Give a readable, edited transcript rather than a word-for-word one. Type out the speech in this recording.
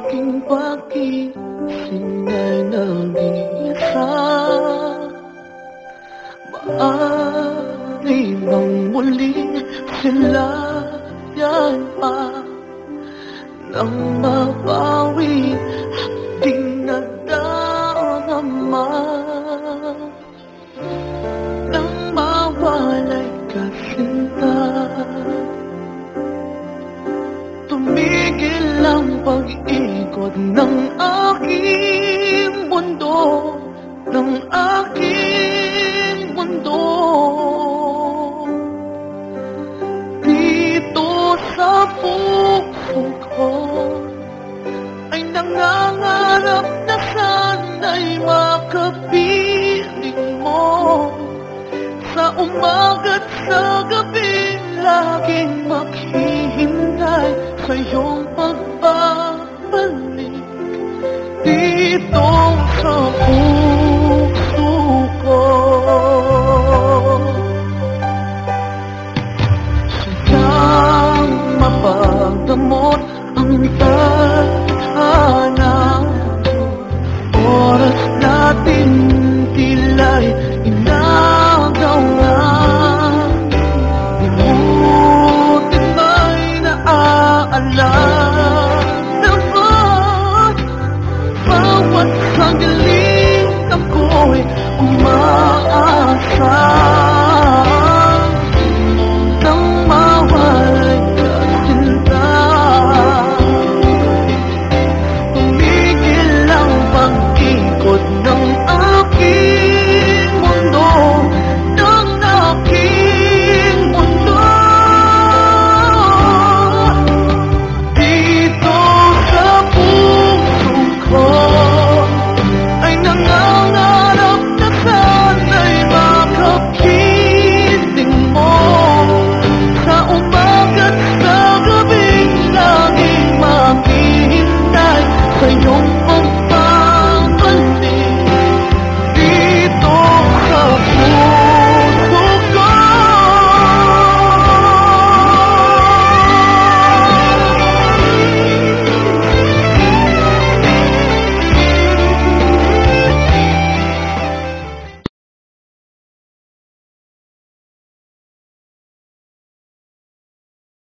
aking pagising ay nag-iisa. Maaari bang muling silayan pa nang mabawi di nagdarama, nang mawalay ka sinta. Tumigil ang pag-ikot ng aking mundo, ng aking mundo. Dito sa puso ko ay nangangarap na sana'y makapiling mo. Sa umaga't sa gabi laging maghihintay sa iyong pagbabalik dito sa